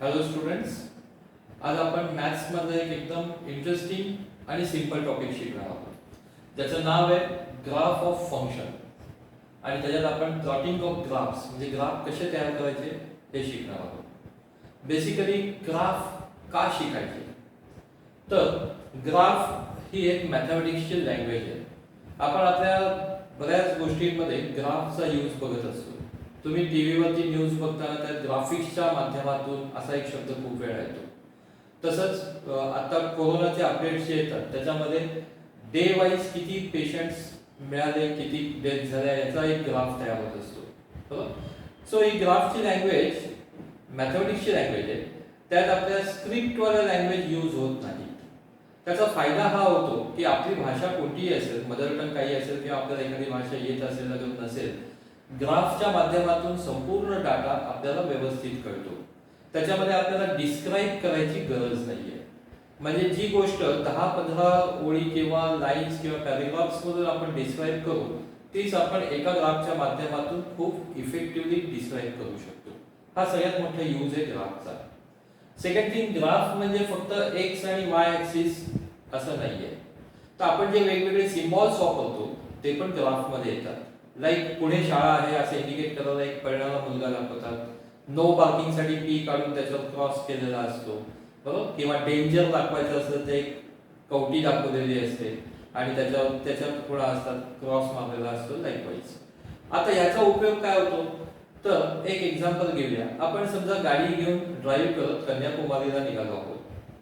Hello students, आज आपण maths मध्ये एक एकदम इंटरेस्टिंग आणि सिंपल टॉपिक शिकणार आहोत ज्याचं नाव आहे ग्राफ ऑफ फंक्शन. आणि त्याच्यात आपण प्लॉटिंग ऑफ ग्राफ्स म्हणजे ग्राफ कसे तयार करायचे हे शिकणार आहोत. बेसिकली ग्राफ का शिकायचे, तर ग्राफ ही एक मॅथमॅटिक्सची लँग्वेज आहे. आपण आपल्या बऱ्याच गोष्टींमध्ये ग्राफचा यूज बघत असतो. तुम्ही टीव्हीवरती न्यूज बघताना त्यात ग्राफिक्सच्या माध्यमातून असा एक शब्द खूप वेळा येतो. तसंच आता कोरोनाचे अपडेट्स जे येतात त्याच्यामध्ये डे वाईज किती पेशंट्स मिळाले, किती डेथ झाल्या याचा एक ग्राफ तयार होत असतो, बरोबर. सो ही ग्राफची लँग्वेज मॅथमॅटिक्सची लँग्वेज आहे. त्यात आपल्या स्क्रिप्टवाला लँग्वेज यूज होत नाही. त्याचा फायदा हा होतो की आपली भाषा कोणतीही असेल, मदर टंग काही असेल किंवा आपल्याला एखादी भाषा येत असेल किंवा नसेल, ग्राफच्या माध्यमातून संपूर्ण डाटा आपल्याला व्यवस्थित कळतो. त्याच्यामध्ये आपल्याला डिस्क्राईब करायची गरज नाहीये. म्हणजे जी गोष्ट 10-15 ओळी किंवा लाईन्स किंवा पॅरेग्राफ्स मधून आपण डिस्क्राईब करू तीच आपण एका ग्राफच्या माध्यमातून खूप इफेक्टिव्हली डिस्क्राईब करू शकतो. हा सगळ्यात मोठा यूज आहे ग्राफचा. सेकंड थिंग, ग्राफ म्हणजे फक्त एक्स आणि वाय ऍक्सिस असं नाहीये. तर आपण जे वेगवेगळे सिम्बॉल्स वापरतो ते पण ग्राफ मध्ये येतात. लाईक पुढे शाळा आहे असं इंडिकेट करायला एक पळणारा मुलगा दाखवतात. नो पार्किंग साठी पी काढून त्याच्यावर क्रॉस केलेला असतो, बरोबर. किंवा डेंजर दाखवायचं असतं ते कवटी दाखवलेली असते आणि त्याच्यावर पुढे असतात क्रॉस मारलेला असतो लाईकवाईज. आता याचा उपयोग काय होतो, तर एक एक्झाम्पल घेऊया. आपण समजा गाडी घेऊन ड्राईव्ह करत कन्याकुमारीला निघालो आहोत.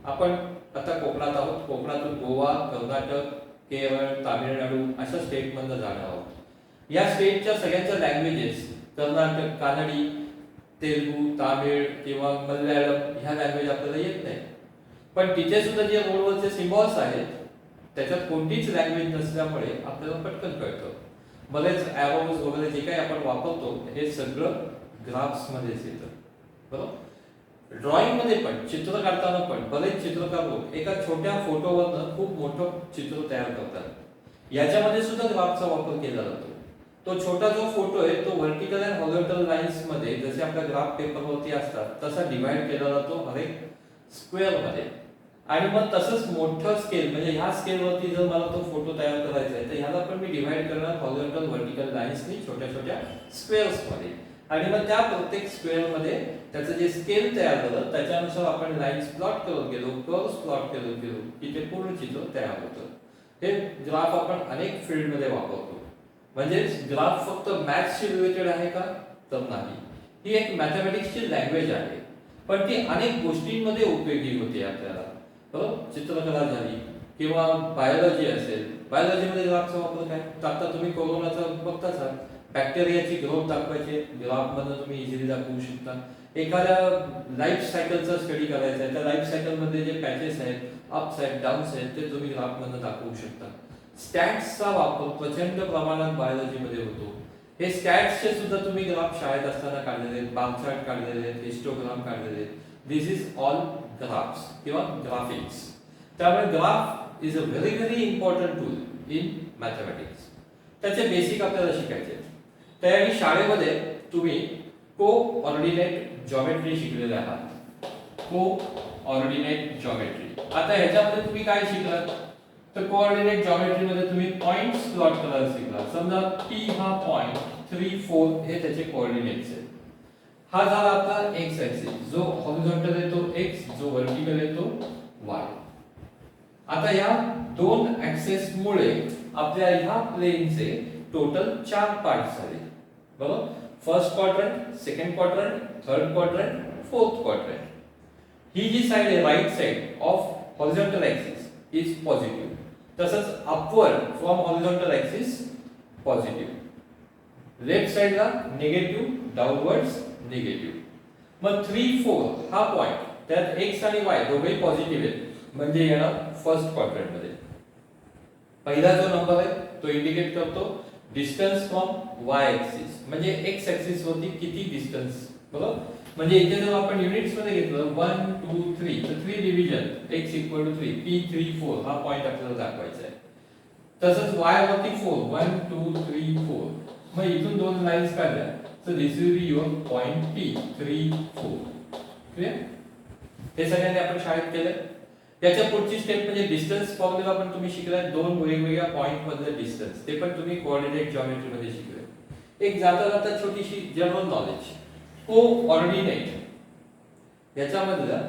आपण आता कोकणात आहोत. कोकणातून गोवा, कर्नाटक, केरळ, तामिळनाडू अशा स्टेटमधनं जाणार आहोत. या स्टेटच्या सगळ्यांच्या लँग्वेजेस, कर्नाटक कानडी, तेलुगू, तामिळ किंवा मल्याळम ह्या लँग्वेज आपल्याला येत नाही. पण तिथे सुद्धा जे रोडवरचे सिम्बॉल्स आहेत त्याच्यात कोणतीच लँग्वेज नसल्यामुळे आपल्याला पटकन कळतं. बरेच ॲरोज वगैरे जे काही आपण वापरतो हे सगळं ग्राफ्स मध्येच येतं, बरोबर. ड्रॉइंग मध्ये पण, चित्र काढताना पण बरेच चित्रकार लोक एका छोट्या फोटोवरनं खूप मोठं चित्र तयार करतात. याच्यामध्ये सुद्धा ग्राफचा वापर केला जातो. तो छोटा जो फोटो आहे तो व्हर्टिकल अँड हॉरिझॉन्टल लाईन्स मध्ये जसे आपल्या ग्राफ पेपरवरती असतात तसा डिवाइड केला जातो हर एक स्क्वेअर मध्ये. आणि मग तसंच मोठं स्केल म्हणजे ह्या स्केलवरती जर मला तो फोटो तयार करायचा आहे तर ह्याला पण मी डिवाइड करणार हॉरिझॉन्टल व्हर्टिकल लाईन्सनी छोट्या छोट्या स्क्वेअर्स मध्ये. आणि मग त्या प्रत्येक स्क्वेअर मध्ये त्याचं जे स्केल तयार झालं त्याच्यानुसार आपण लाईन्स प्लॉट करत गेलो, कर्व्स प्लॉट करत गेलो की ते पूर्ण चित्र तयार होतं. हे ग्राफ आपण अनेक फील्ड मध्ये वापरतो. म्हणजे ग्राफ फक्त मॅथ्सशी रिलेटेड आहे का, तर नाही. ही एक मॅथमॅटिक्सची लँग्वेज आहे, पण ती अनेक गोष्टींमध्ये उपयोगी होते आपल्याला, बरोबर. चित्रकला झाली किंवा बायोलॉजी असेल, बायोलॉजीमध्ये ग्राफचा वापर काय, तर आता तुम्ही कोरोनाचा बघताच आहात. बॅक्टेरियाची ग्रोथ दाखवायची ग्राफमधनं तुम्ही इझिली दाखवू शकता. एखाद्या लाईफ सायकलचा स्टडी करायचा आहे, त्या लाईफ सायकलमध्ये जे पॅचेस आहेत, अप्स आहेत, डाऊन्स आहेत, ते तुम्ही ग्राफमधनं दाखवू शकता. स्टॅट्सचा वापर प्रचंड प्रमाणात बायोलॉजीमध्ये होतो. हे स्टॅट्सचे सुद्धा तुम्ही ग्राफ शाळेत असताना काढलेले आहेत, बार चार्ट काढलेले आहेत, हिस्टोग्राम काढलेले आहेत. दिस इज ऑल ग्राफ्स किंवा ग्राफिक्स. त्यामुळे graph is a very very important tool in mathematics. त्याचे बेसिक आपल्याला शिकायचे. त्यावेळी शाळेमध्ये तुम्ही कोऑर्डिनेट जॉमेट्री शिकलेले आहात. Coordinate geometry. आता ह्याच्यामध्ये तुम्ही काय शिकलात, तर कोऑर्डिनेट जॉमेट्री मध्ये तुम्ही पॉइंट्स प्लॉट करायला शिकला. समजा P हा पॉइंट 3, 4 हे त्याचे कोऑर्डिनेट्स आहेत. हा झाला आपला एक्स ऍक्सिस, जो हॉरिझॉन्टल आहे तो एक्स, जो व्हर्टिकल आहे तो वाय. आता या दोन ऍक्सिस मुळे आपल्या ह्या प्लेनचे टोटल 4 पार्ट्स झाले, बरोबर. First quadrant, second quadrant, third quadrant, fourth quadrant. ही जी साइड आहे right side of horizontal axis is positive. तसंच upward from horizontal axis positive. Left साइडला निगेटिव्ह, डाऊनवर्ड्स निगेटिव्ह. मग 3, 4 हा पॉइंट, त्यात एक्स आणि वाय दोघेही पॉझिटिव्ह आहेत, म्हणजे येणार फर्स्ट क्वाड्रंट मध्ये. पहिला जो नंबर आहे तो इंडिकेट करतो डिस्टन्स फ्रॉम वाय ऍक्सिस, म्हणजे एक्स ऍक्सिस वरती किती डिस्टन्स, बरोबर. म्हणजे इथे जर आपण युनिट्स मध्ये घेतलं 1, 2, 3 तर 3 division x equal to 3 p 3 4 हा पॉइंट आपल्याला दाखवायचा आहे. तसंच y वरती 4 1 2 3 4. मग इथून दोन लाईन्स काढल्या तर this will be your point p 3 4. Clear. हे सगळ्यांनी आपण शाळेत केलंय. त्याच्या पुढची स्टेप म्हणजे डिस्टन्स फॉर्म्युला पण तुम्ही शिकलाय. दोन वेगवेगळ्या पॉइंट मधले डिस्टन्स ते पण तुम्ही कोऑर्डिनेट जॉमेट्री मध्ये शिकले. एक जाता जाता छोटीशी जनरल नॉलेज, कोऑर्डिनेट याच्यामधलं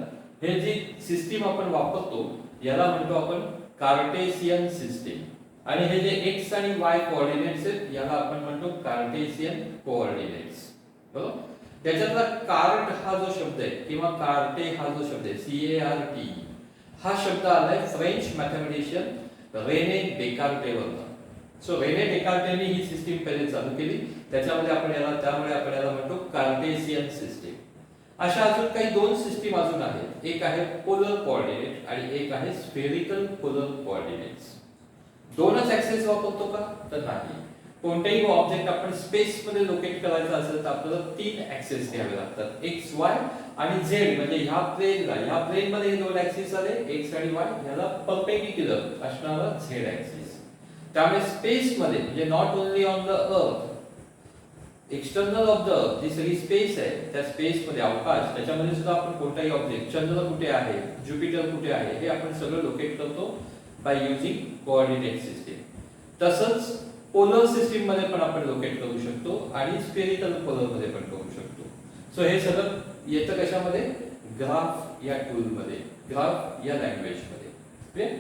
हे जी सिस्टीम आपण वापरतो याला म्हणतो आपण कार्टेशियन सिस्टीम. आणि हे जे एक्स आणि वाय कोऑर्डिनेट्स आहेत याला आपण म्हणतो कार्टेशियन कोऑर्डिनेट्स. बरोबर. त्याच्यातला कार्ट हा जो शब्द आहे किंवा कार्टे हा जो शब्द आहे CART हा शब्द आलाय फ्रेंच मॅथमॅटिशियन रेने डेकार्टेवरनं. सो रेने डेकार्टेने ही सिस्टीम पहिले चालू केली. त्यामुळे आपण याला म्हणतो कार्टेशियन सिस्टीम. अशा अजून काही दोन सिस्टीम अजून आहेत. एक आहे पोलर कोऑर्डिनेट आणि एक आहे स्फेरिकल पोलर कोऑर्डिनेट्स. दोनच ऍक्सेस वापरतो का? तर नाही. कोणतेही ऑब्जेक्ट आपण स्पेस मध्ये लोकेट करायचा असेल तर आपल्याला तीन ऍक्सेस घ्यावे लागतात, एक्स वाय आणि झेड. म्हणजे ह्या प्लेन मध्ये हे दोन ऍक्सिस आले एक्स आणि वाय, याला परपेंडिक्युलर असणारा झेड ऍक्सिस. त्यामुळे स्पेस मध्ये म्हणजे not only on the earth, external of the earth जी सगळी स्पेस आहे त्या स्पेस मध्ये अवकाश त्याच्यामध्ये सुद्धा आपण कोणताही ऑब्जेक्ट, चंद्र कुठे आहे, ज्युपिटर कुठे आहे हे आपण सगळं लोकेट करतो बाय युजिंग कोऑर्डिनेट सिस्टीम. तसंच पोलर सिस्टीम मध्ये पण आपण लोकेट करू शकतो आणि स्फेरिकल पोलर मध्ये पण करू शकतो. सो हे सगळं येतं कशामध्ये? ग्राफ या टूल मध्ये, ग्राफ या लँग्वेज मध्ये. क्लियर?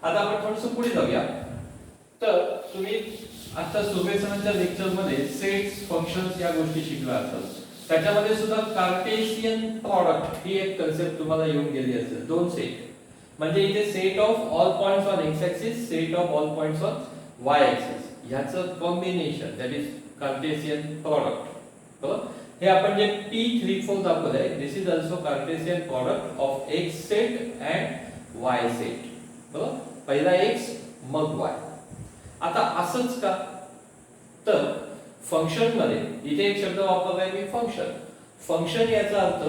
आता आपण थोडंसं पुढे जाऊया. तर तुम्ही आता सुबेसनाच्या लेक्चर मध्ये सेट्स, फंक्शन्स या गोष्टी शिकला असाल. त्याच्यामध्ये सुद्धा कार्टेशियन प्रॉडक्ट ही एक कन्सेप्ट तुम्हाला येऊन गेली असेल. दोन सेट म्हणजे इथे set of all points on x axis, set of all points on y axis ह्याचं combination that is Cartesian product. बरोबर. हे आपण जे P34 दाखवलंय this is also Cartesian product of x set and y set. बरोबर. पहिला x मग Y. आता असंच का? तर फंक्शन मध्ये इथे एक शब्द वापरलाय मी फंक्शन. फंक्शन याचा अर्थ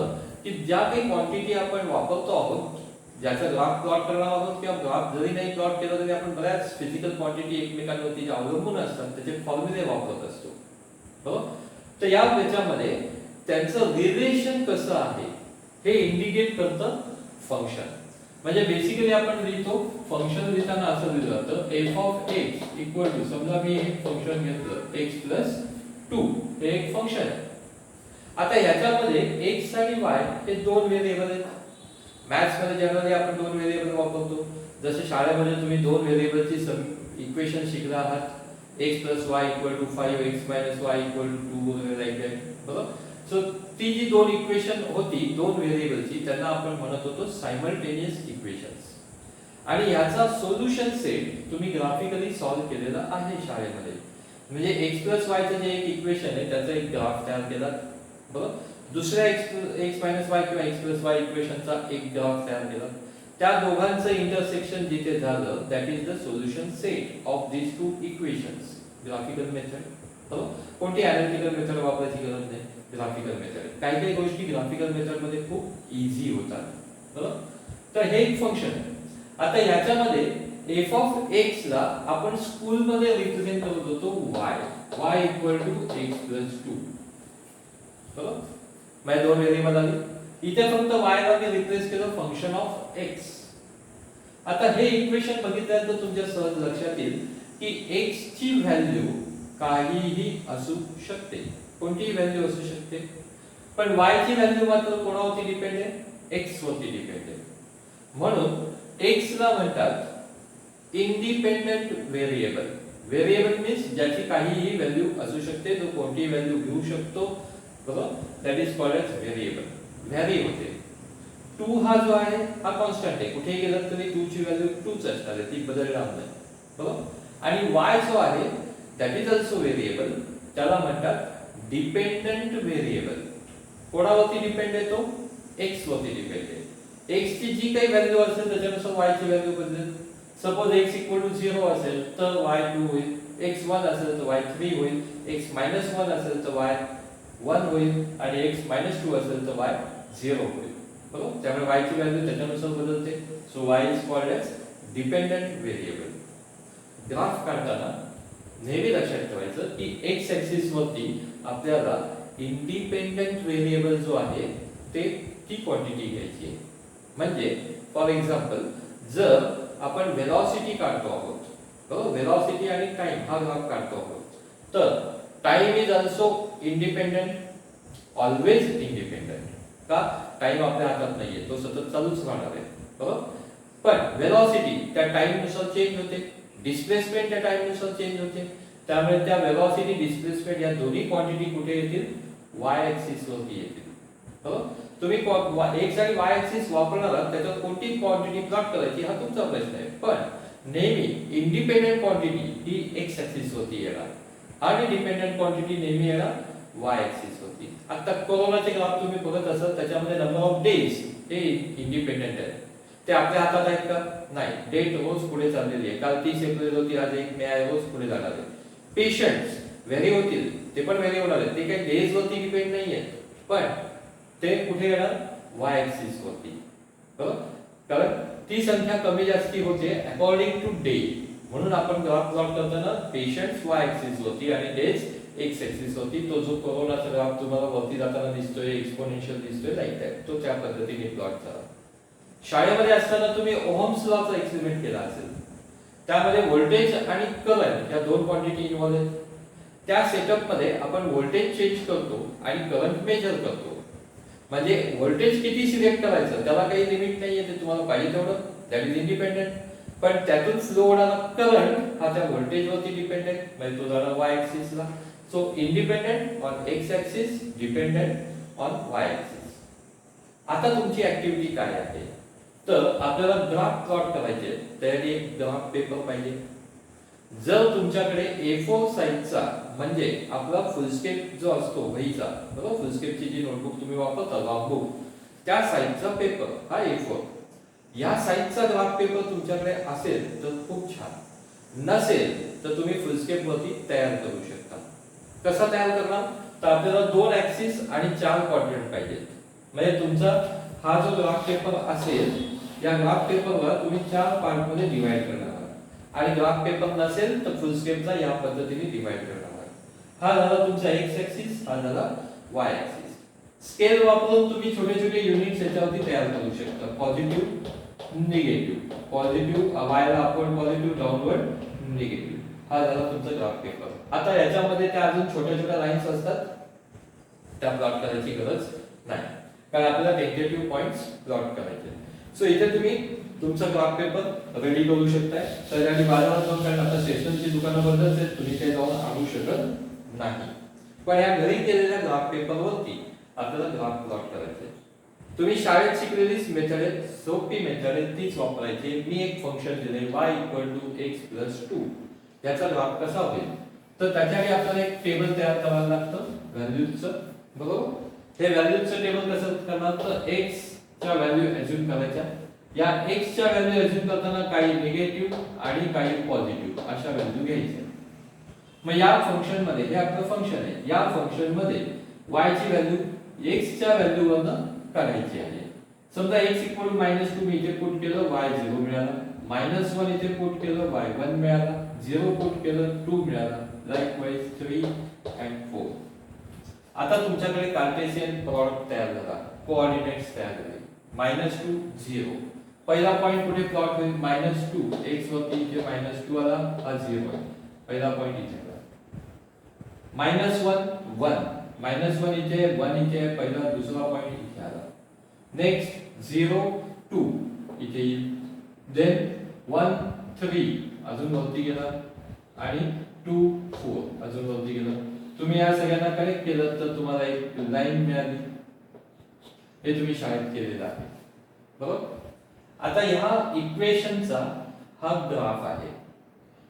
की ज्या काही क्वांटिटी आपण वापरतो आहोत, ज्याचा ग्राफ प्लॉट करणार आहोत किंवा ग्राफ जरी नाही प्लॉट केला तरी आपण बऱ्याच फिजिकल क्वांटिटी एकमेकांवरती ज्या अवलंबून असतात त्याचे फॉर्म्युले वापरत असतो. बरोबर. तर या त्याच्यामध्ये त्यांचं रिलेशन कसं आहे हे इंडिकेट करतं फंक्शन. म्हणजे बेसिकली आपण लिहितो फंक्शन लिहिताना असं लिहिलं जातं f of x equal to, समजा मी एक फंक्शन घेतलं x प्लस 2 हे एक फंक्शन आहे. आता याच्यामध्ये x आणि y हे दोन व्हेरिएबल आहेत. मॅथ्स मध्ये जनरली आपण दोन व्हेरिएबल वापरतो. जसे शाळेमध्ये तुम्ही दोन व्हेरिएबलची इक्वेशन शिकला आहात, x plus y equal to 5x minus y equal to 2 like that. बरोबर. सो ती जी दोन इक्वेशन होती दोन व्हेरिएबलची त्यांना आपण म्हणत होतो सायमल्टेनियस इक्वेशन्स. आणि याचा सोल्युशन सेट तुम्ही ग्राफिकली सॉल्व्ह केलेला आहे शाळेमध्ये. म्हणजे x प्लस y चं जे एक इक्वेशन आहे त्याचा एक ग्राफ तयार केला. बरोबर. दुसऱ्या x मायनस y किंवा x प्लस y इक्वेशनचा एक ग्राफ तयार केला. त्या दोघांचं इंटरसेक्शन जिथे झालं that is the solution set of these two equations. Graphical method. बरोबर. कोणती एनालिटिकल मेथड वापरायची गरज नाही, ग्राफिकल मेथड. काही काही गोष्टी ग्राफिकल मेथड मध्ये खूप इझी होतात. बरोबर. तर हे एक फंक्शन आहे. आता याच्यामध्ये f ऑफ x ला आपण स्कूल मध्ये रिप्रेझेंट करत होतो y equal to x plus 2. बरोबर. म्हणजे दोन व्हेरिएबल आले. इथे फक्त y ला मी रिप्लेस केलं फंक्शन ऑफ x. आता हे इक्वेशन बघितल्यानंतर तुमच्या सहज लक्षात येईल की x ची व्हॅल्यू काहीही असू शकते, कोणतीही व्हॅल्यू असू शकते. पण y ची व्हॅल्यू मात्र कोणावरती डिपेंड आहे? x वरती डिपेंड आहे. म्हणून x ला म्हणतात इंडिपेंडेंट व्हेरिएबल. व्हेरिएबल मीन्स ज्याची काहीही व्हॅल्यू असू शकते, तो कोणतीही व्हॅल्यू घेऊ शकतो. बरोबर. That is called as variable. Vary होते. 2 हा जो आहे हा कॉन्स्टंट आहे, कुठे गेलात तरी 2 ची व्हॅल्यू 2च असणार आहे, ती बदलणार नाही. बरोबर. आणि y जो आहे दॅट इज ऑल्सो व्हेरिएबल. त्याला म्हणतात डिपेंडंट व्हेरिएबल. कोणावरती डिपेंड आहे तो? x वरती डिपेंड आहे. x ची जी काही व्हॅल्यू असेल त्याच्यानुसार y ची व्हॅल्यू बदलेल. सपोज x इक्वल टू 0 असेल तर y 2 होईल, x 1 असेल तर y 3 होईल, x मायनस 1 असेल तर y 1 होईल आणि x मायनस 2 असेल तर y 0 होईल. बरोबर. त्यामुळे y ची व्हॅल्यू त्याच्यानुसार बदलते. So y is called as dependent variable. Graph काढताना नेहमी लक्षात ठेवायचं की x ऍक्सिस वरती आपल्याला इंडिपेंडेंट व्हेरिएबल जो आहे ते ती क्वांटिटी घ्यायची आहे. म्हणजे फॉर एक्झाम्पल जर आपण वेलॉसिटी काढतो आहोत, बरोबर, वेलॉसिटी आणि टाइम हा ग्राफ काढतो आहोत, तर time is also independent, always independent. का? टाइम आपल्या हातात नाहीये, तो सतत चालूच राहणार आहे, बरोबर. पण वेलॉसिटी त्या टाइम नुसार चेंज होते, डिस्प्लेसमेंट त्या टाइम नुसार चेंज होते. त्यामुळे त्या वेलॉसिटी डिस्प्लेसमेंट या दोन्ही क्वांटिटी कुठे येतील? वाय ऍक्सिस वरती येतील, बरोबर. तुम्ही एक्स आणि वाय ऍक्सिस वापरणार आहात, त्याच्यात कोणती क्वांटिटी प्लॉट करायची हा तुमचा प्रश्न आहे. पण नेहमी इंडिपेंडेंट क्वांटिटी ही एक्स ऍक्सिस वरती येणार आणि डिपेंडेंट क्वांटिटी नेहमी येणार वाय ऍक्सिस वरती. आता कोरोनाचे ग्राफ तुम्ही बघत असाल, त्याच्यामध्ये नंबर ऑफ डेज हे इंडिपेंडेंट आहे. ते आपल्या हातात आहेत का? नाही. डेट रोज पुढे चाललेली आहे. काल 30 एप्रिल होती, आज 1 मे आहे, रोज पुढे जाणार आहे. पेशंट्स व्हेरी होतील, ते पण व्हेरी होणार आहेत. ते काही डेज वरती डिपेंड नाहीये, पण ते कुठे येणार? वाय ऍक्सिस वरती, बरोबर. कारण ती संख्या कमी जास्ती होते अकॉर्डिंग टू डे. म्हणून आपण ग्राफ प्लॉट करताना पेशंट्स वाय ऍक्सिस वरती आणि डेज एक्स ऍक्सिस वरती. तो जो कोरोनाचा ग्राफ तुम्हाला वरती जाताना दिसतोय, एक्सपोनेन्शियल दिसतोय, लाईक आहे, तो त्या पद्धतीने प्लॉट करा. शाळेमध्ये असताना तुम्ही ओहम्स लॉचा एक्सपेरिमेंट केला असेल. त्यामध्ये व्होल्टेज आणि करंट या दोन क्वांटिटी इन्व्हॉल्व आहेत. त्या सेटअप मध्ये आपण व्होल्टेज चेंज करतो आणि करंट मेजर करतो. म्हणजे व्होल्टेज किती सिलेक्ट करायचं त्याला काही लिमिट नाहीये, ते तुम्हाला पाहिजे तेवढं, दॅट इज इंडिपेंडेंट. पण त्यातून फ्लो होणारा करंट हा त्या व्होल्टेज वरती डिपेंडेंट, म्हणजे तो जाणार वाय ऍक्सिसला. So independent on x axis, dependent on y axis. आता तुमची ऍक्टिव्हिटी काय आहे? तर आपल्याला ग्राफ प्लॉट करायचे, त्यासाठी एक ग्राफ पेपर पाहिजे. जर तुमच्याकडे A4 साइजचा, म्हणजे आपला फुलस्केप जो असतो वहीचा, बरोबर, फुलस्केपची जी नोटबुक तुम्ही वापरता लॉंग बुक, त्या साइजचा पेपर हा A4, या साइजचा ग्राफ पेपर तुमच्याकडे असेल तर खूप छान. नसेल तर तुम्ही फुलस्केप वरती तयार करू शकता. कसा तयार करणार? तर आपल्याला 2 ऍक्सिस आणि 4 क्वाड्रंट पाहिजेत. म्हणजे तुमचा हा जो ग्राफ पेपर असेल, या ग्राफ पेपरला तुम्ही 4 पार्ट मध्ये डिवाइड करणार आणि ग्राफ पेपर नसेल तर फुलस्केपचा या पद्धतीने डिवाइड करणार. हा झाला तुमचा एक्स ऍक्सिस, हा झाला वाय ऍक्सिस. स्केल वापरून तुम्ही छोटे छोटे युनिट्स याच्यावरती तयार करू शकता. पॉझिटिव्ह, निगेटिव्ह, पॉझिटिव्ह वायला अपवर्ड, पॉझिटिव्ह डाऊनवर्ड, निगेटिव्ह. हा झाला तुमचा ग्राफ पेपर. आता याच्यामध्ये त्या अजून छोट्या छोट्या लाईन्स असतात, त्या प्लॉट करायची गरज नाही, कारण आपल्याला टेंटेटिव्ह पॉइंट्स प्लॉट करायचे. सो इथे तुम्ही तुमचा ग्राफ पेपर रेडी करू शकताय. तर आणि बाजारात जाऊन, कारण आता स्टेशनची दुकानं बंद आहेत, तुम्ही काही जाऊन आणू शकत नाही. पण या घरी केलेल्या ग्राफ पेपरवरती आपल्याला ग्राफ प्लॉट करायचे. तुम्ही शाळेत शिकलेली मेथड आहे, सोपी मेथड आहे, तीच वापरायची. मी एक फंक्शन दिले y = x + 2, याचा ग्राफ कसा होईल? तर त्याच्यासाठी आपल्याला एक टेबल तयार करावं लागतं व्हॅल्यूजचं, बरोबर. हे व्हॅल्यूजचं टेबल कसं करणार? तर x च्या व्हॅल्यू अज्यूम करायच्या. या x च्या व्हॅल्यू अज्यूम करताना काही निगेटिव्ह आणि काही पॉझिटिव्ह अशा व्हॅल्यू घ्यायच्या. मग या फंक्शन मध्ये, हे आपलं फंक्शन आहे, या फंक्शन मध्ये y ची व्हॅल्यू x च्या व्हॅल्यू वरनं काढायची आहे. समजा x = -2 मी इथे पुट केलं, y 0 मिळाला. -1 इथे पुट केलं, y 1 मिळाला. 0 पुट केलं, 2 मिळाला. Likewise 3 and 4. आता तुमच्याकडे कार्टेशियन प्रॉडक्ट तयार झाला, कोऑर्डिनेट्स तयार झाले. -2 0. पहिला पॉइंट कुठे प्लॉट होईल? -2 x वरती इथे -2 आला, हा 0 आहे. पहिला पॉइंट इथे आला. -1 1, -1 इथे, 1 इथे, पहिला दुसरा पॉइंट इथे आला. नेक्स्ट 0 2 इथे येईल. देन 1 3 अजून वरती गेला आणि 2 4 अजून वरती गेला. तुम्ही या सगळ्यांना कनेक्ट केलं तर तुम्हाला एक लाईन मिळाली. हे तुम्ही शाळेत केलेलं आहे, बरोबर. आता ह्या इक्वेशनचा हा ग्राफ आहे.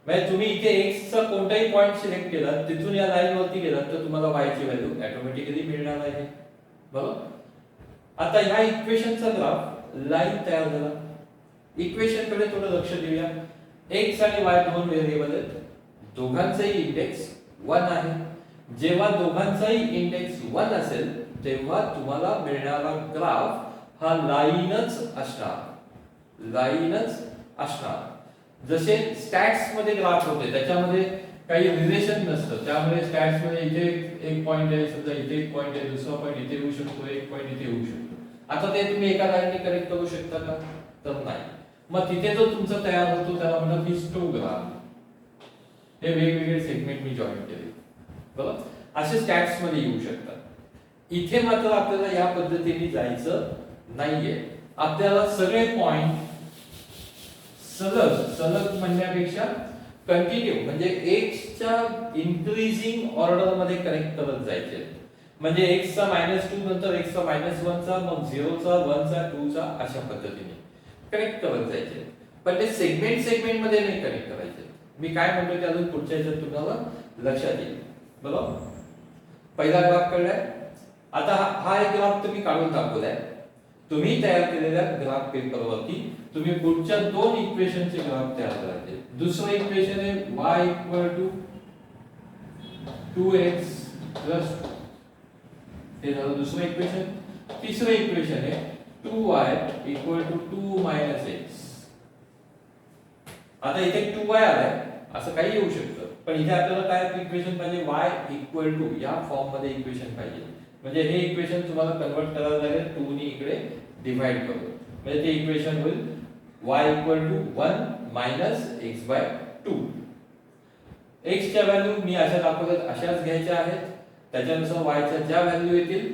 म्हणजे तुम्ही इथे x चा कोणताही पॉइंट सिलेक्ट केला, तिथून या लाईन वरती गेलात तर तुम्हाला y ची व्हॅल्यू ऑटोमॅटिकली मिळणार आहे, बरोबर. आता ह्या इक्वेशनचा ग्राफ लाईन तयार झाला. इक्वेशन कडे थोडं लक्ष देऊया. x आणि y दोन व्हेरिएबल आहेत, दोघांचाही इंडेक्स 1 आहे. जेव्हा दोघांचाही इंडेक्स 1 असेल तेव्हा तुम्हाला मिळणारा ग्राफ हा लाईनच असणार, लाईनच असणार. जसे स्टॅट्स मध्ये ग्राफ होते, त्याच्यामध्ये काही रिलेशन नसतं. त्यामुळे स्टॅट्स मध्ये इथे एक पॉइंट आहे, समजा इथे एक पॉइंट आहे, दुसरा पॉइंट इथे येऊ शकतो, एक पॉइंट इथे येऊ शकतो. आता ते तुम्ही एका लाईनने कनेक्ट करू शकता का? तर नाही. मग तिथे जो तुमचा तयार होतो त्याला म्हणतात हिस्टोग्राम. हे वेगवेगळे सेगमेंट मी जॉईन केले, बरोबर? असे स्टॅट्स मध्ये येऊ शकतात. इथे मात्र आपल्याला या पद्धतीने जायचं नाहीये. आपल्याला सगळे पॉइंट सलग म्हणण्यापेक्षा कंटिन्यू म्हणजे x च्या इन्क्रीजिंग ऑर्डर मध्ये कनेक्ट करत जायचे. म्हणजे x चा -2 नंतर x चा -1 चा, मग 0 चा, 1 चा, 2 चा, अशा पद्धतीने कनेक्ट करत जायचे. पण ते सेगमेंट मध्ये नाही कनेक्ट करायचे. मी काय म्हणतोय ते अजून पुढच्या ह्याच्यात तुम्हाला लक्षात येईल, बरोबर? पहिला ग्राफ कळलाय. आता हा एक ग्राफ तुम्ही काढून दाखवलाय. तुम्ही तयार केलेल्या ग्राफ पेपरवरती तुम्ही पुढच्या दोन इक्वेशनचे ग्राफ तयार करायचे. दुसरं इक्वेशन आहे y 2x + हे झालं दुसरं इक्वेशन. तिसरं इक्वेशन आहे 2y = 2 - x. आता इथे 2y आलाय, असं काही येऊ शकतं, पण इथे आपल्याला काय इक्वेशन पाहिजे? y = या फॉर्म मध्ये इक्वेशन पाहिजे. म्हणजे हे इक्वेशन तुम्हाला कन्वर्ट करायला लागेल 2 ने इकडे डिवाइड करून. म्हणजे ते इक्वेशन होईल y = 1 - x/2. x च्या व्हॅल्यू मी अशा दाखवल्यात अशाच घ्यायच्या आहेत. त्याच्यानुसार y च्या ज्या व्हॅल्यू येतील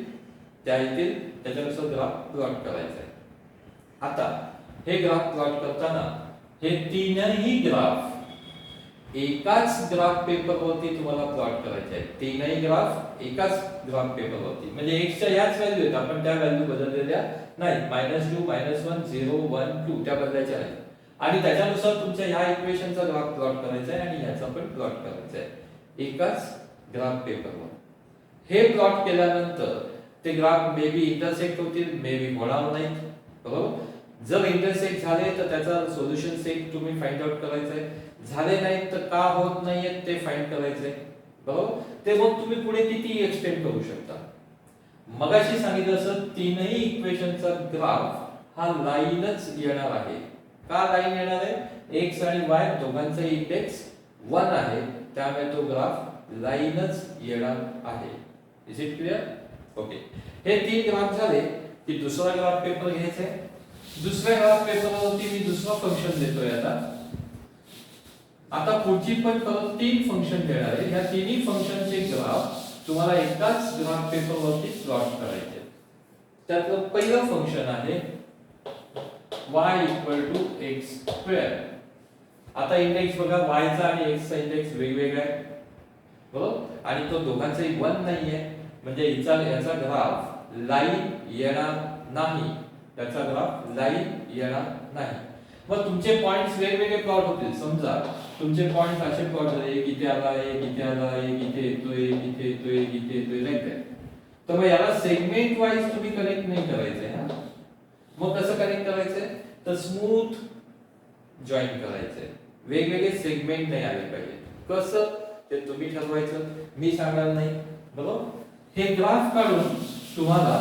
त्या येतील, त्याच्यानुसार ग्राफ प्लॉट करायचा आहे. आता हे ग्राफ प्लॉट करताना हे तीनही ग्राफ एकाच ग्राफ पेपरवरती तुम्हाला प्लॉट करायचे आहेत. तीनही ग्राफ एकाच ग्राफ पेपरवरती. म्हणजे x च्या याच व्हॅल्यू आहेत, आपण त्या व्हॅल्यू बदललेल्या नाही. -2 -1 0 1 2 त्या बदलायच्या आहेत. आणि त्याच्यानुसार तुमच्या ह्या इक्वेशनचा ग्राफ प्लॉट करायचा आहे आणि ह्याचा पण प्लॉट करायचा आहे एकाच ग्राफ पेपरवर. हे प्लॉट केल्यानंतर ते ग्राफ मे बी इंटरसेक्ट होतील, मे बी होणार नाहीत, बरोबर? जर इंटरसेक्ट झाले तर त्याचा सोल्युशन सेट तुम्ही फाइंड आउट करायचा आहे. झाले नाहीत तर का होत नाहीयेत ते फाइंड करायचंय, बरोबर? ते मग तुम्ही पुढे किती एक्सटेंड करू शकता. मगाशी सांगितलं असं तीनही इक्वेशनचा ग्राफ हा लाईनच येणार आहे. का लाईन येणार आहे? x आणि y दोघांचा इंडेक्स 1 आहे, त्यामुळे तो ग्राफ लाईनच येणार आहे. Is it clear? ओके. हे तीन ग्राफ झाले की दुसरा ग्राफ पेपर घ्यायचा आहे. दुसऱ्या ग्राफ पेपरवरती मी दुसरा फंक्शन देतोय. आता पुढची पण परत तीन फंक्शन देणार आहे. या तिन्ही फंक्शनचे ग्राफ तुम्हाला एकाच ग्राफ पेपरवरती प्लॉट करायचे. त्यातलं पहिलं फंक्शन आहे y = x². आता इंडेक्स बघा, y चा आणि x चा इंडेक्स वेगवेगळा आहे, बरोबर? आणि तो दोघांचाही 1 नाहीये, म्हणजे याचा ग्राफ लाईन येणार नाही. त्याचा ग्राफ लाईन येणार नाही. मग तुमचे पॉइंट्स वेगवेगळे प्लॉट होतील. समजा तुमचे पॉइंट्स असे प्लॉट झाले, इथे आला आहे, इथे आला आहे, इथे येतोय, इथे येतोय, इथे येतोय, लाईक दॅट. तर मग याला सेगमेंट वाईज तुम्ही कनेक्ट नाही करायचंय. मग कसं कनेक्ट करायचंय? तर स्मूथ जॉईन करायचंय. वेगवेगळे सेगमेंट नाही आले पाहिजे. कसं ते तुम्ही ठरवायचं, मी सांगणार नाही, बरोबर? हे ग्राफ काढून तुम्हाला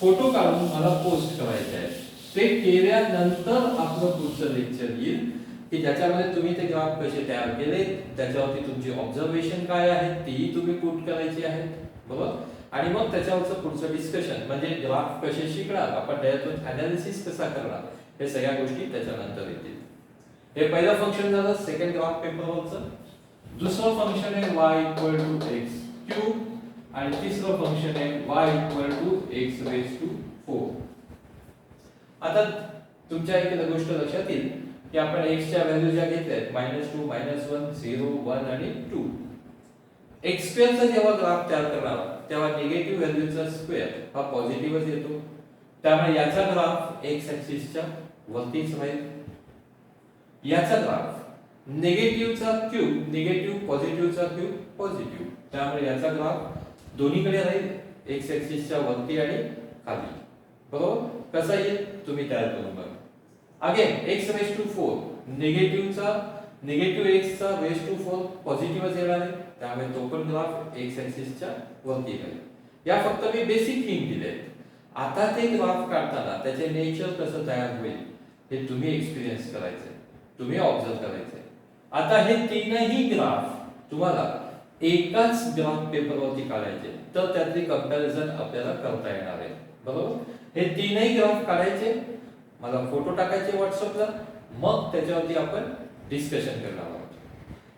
फोटो काढून मला पोस्ट करायचे आहे. ते केल्यानंतर आपलं पुढचं लेक्चर येईल की ज्याच्यामध्ये तुम्ही ते ग्राफ कसे तयार केले, त्याच्यावरती तुमची ऑब्झर्वेशन काय आहे ती तुम्ही पुट करायची आहे, बरोबर? आणि मग त्याच्यावरचं पुढचं डिस्कशन म्हणजे ग्राफ कसे शिकणार, आपण त्याच्यातून अनालिसिस कसा करणार, हे सगळ्या गोष्टी त्याच्यानंतर येतील. हे पहिलं फंक्शन झालं सेकंड ग्राफ पेपरवरचं. दुसरं फंक्शन आहे y = x³ आणि तिसरं फंक्शन आहे y = x⁴. आता तुमच्या एखाद्या गोष्ट लक्षात येईल की आपण x च्या व्हॅल्यू ज्या घेतल्यात -2 -1 0 1 आणि 2. x² चा जेव्हा ग्राफ तयार करणार तेव्हा निगेटिव्ह व्हॅल्यूचा स्क्वेअर हा पॉझिटिव्हच येतो. त्यामुळे याचा ग्राफ x ऍक्सिसच्या वरतीच राहील. याचा ग्राफ निगेटिव्हचा क्यूब निगेटिव्ह, पॉझिटिव्हचा क्यूब पॉझिटिव्ह, त्यामुळे याचा ग्राफ दोन्हीकडे राहील, x ऍक्सिसच्या वरती आणि खाली, बरोबर? कसा येईल तुम्ही तयार करून बघा. अगेन x⁴ निगेटिव्ह x चा ⁴ पॉझिटिव्हच येणार आहे, त्यामुळे तो पण ग्राफ x ऍक्सिसच्या वरती राहील. या फक्त मी बेसिक थिंग दिलेत. आता ते ग्राफ काढताना त्याचे नेचर कसं तयार होईल हे तुम्ही एक्सपिरियन्स करायचंय, तुम्ही ऑब्झर्व करायचंय. आता हे तीनही ग्राफ तुम्हाला एकाच ग्राफ पेपरवरती काढायचे तर त्यातली कंपॅरिझन आपल्याला करता येणार आहे. बरोबर, हे तीनही ग्राफ काढायचे, मला फोटो टाकायचे व्हॉट्सअपला, मग त्याच्यावरती आपण डिस्कशन करणार आहोत.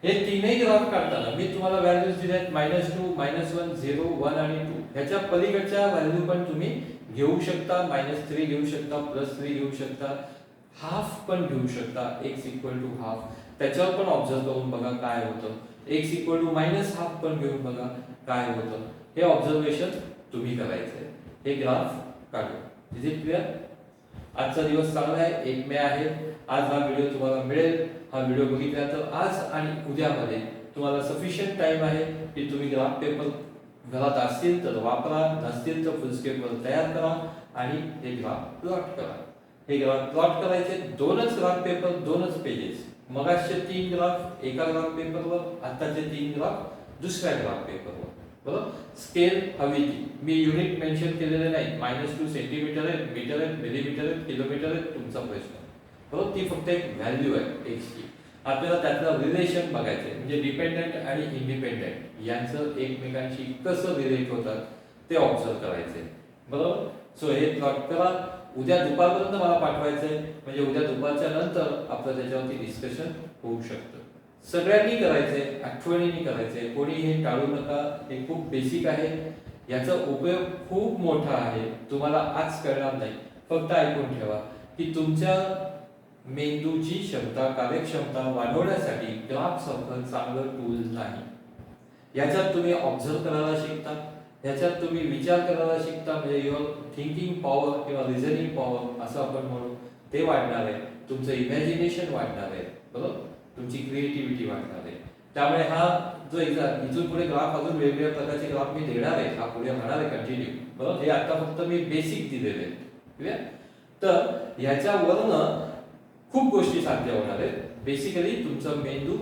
हे तीनही ग्राफ काढताना मी तुम्हाला व्हॅल्यूज दिल्यात -2, -1, 0, 1 आणि 2. ह्याच्या पलीकडच्या व्हॅल्यू पण तुम्ही घेऊ शकता, -3 घेऊ शकता, +3 घेऊ शकता, हाफ पण घेऊ शकता, x = हाफ. त्याच्यावर पण ऑब्झर्व करून बघा काय होतं. x = -हाफ पण घेऊन बघा काय होतं. हे ऑब्झर्वेशन तुम्ही करायचंय. हे ग्राफ काढू. Is it clear? आजचा दिवस चांगला आहे, 1 मे आहे. आज हा व्हिडिओ तुम्हाला मिळेल. हा व्हिडिओ बघितल्यानंतर आज आणि उद्यामध्ये तुम्हाला सफिशियंट टाइम आहे की तुम्ही ग्राफ पेपर घरात असतील तर वापरा, नसतील तर फुलस्केपवर तयार करा आणि हे ग्राफ प्लॉट करा. हे ग्राफ प्लॉट करायचे, दोनच ग्राफ पेपर, दोनच पेजेस. मगाचे 3 ग्राफ एका ग्राफ पेपरवर, आताचे 3 ग्राफ दुसऱ्या ग्राफ पेपरवर. बरोबर, स्केल हवी ती मी युनिट मेन्शन केलेले नाही. -2 सेंटीमीटर आहे, मीटर आहे, मिलीमीटर आहे, किलोमीटर आहे, तुमचा प्रश्न. बरोबर, ती फक्त एक व्हॅल्यू आहे एक्सची. आपल्याला त्यातलं रिलेशन बघायचं आहे, म्हणजे डिपेंडंट आणि इंडिपेंडंट यांचं एकमेकांशी कसं रिलेट होतात ते ऑब्झर्व करायचंय. बरोबर, सो हे प्लॉट करा. उद्या दुपारपर्यंत मला पाठवायचंय, म्हणजे उद्या दुपारच्या नंतर आपलं त्याच्यावरती डिस्कशन होऊ शकतं. सगळ्यांनी करायचंय, आठवणीने करायचंय, कोणी हे टाळू नका. हे खूप बेसिक आहे, याचा उपयोग खूप मोठा आहे. तुम्हाला आज कळणार नाही, फक्त ऐकून ठेवा की तुमच्या मेंदूची क्षमता, कार्यक्षमता वाढवण्यासाठी ग्राफ सर्कल चांगलं टूल नाही. याच्यात तुम्ही ऑब्झर्व करायला शिकता, याच्यात तुम्ही विचार करायला शिकता, म्हणजे युअर थिंकिंग पॉवर किंवा रिझनिंग पॉवर असं आपण म्हणू, ते वाढणार आहे. तुमचं इमॅजिनेशन वाढणार आहे. बरोबर, तुमची क्रिएटिव्हिटी वाढणार आहे. त्यामुळे हा जो एक्झाम इथून पुढे ग्राफ अजून वेगवेगळ्या प्रकारचे ग्राफ मी देणार आहे, हा पुढे राहणार आहे कंटिन्यू. बरोबर, हे आता फक्त मी बेसिक दिलेले आहे. तर ह्याच्यावरनं खूप गोष्टी साध्य होणार आहेत. बेसिकली तुमचं मेंदू,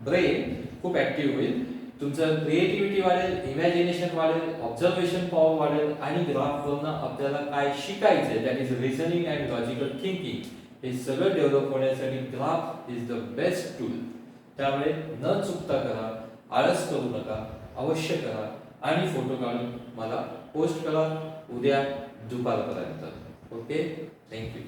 ब्रेन खूप ऍक्टिव्ह होईल, तुमचं क्रिएटिव्हिटी वाढेल, इमॅजिनेशन वाढेल, ऑब्झर्वेशन पॉवर वाढेल आणि ग्राफवरनं आपल्याला काय शिकायचंय, that is reasoning and logical thinking, हे सगळं डेव्हलप होण्यासाठी graph is the best tool. त्यामुळे न चुकता करा, आळस करू नका, अवश्य करा आणि फोटो काढून मला पोस्ट करा उद्या दुपारपर्यंत. Okay, thank you.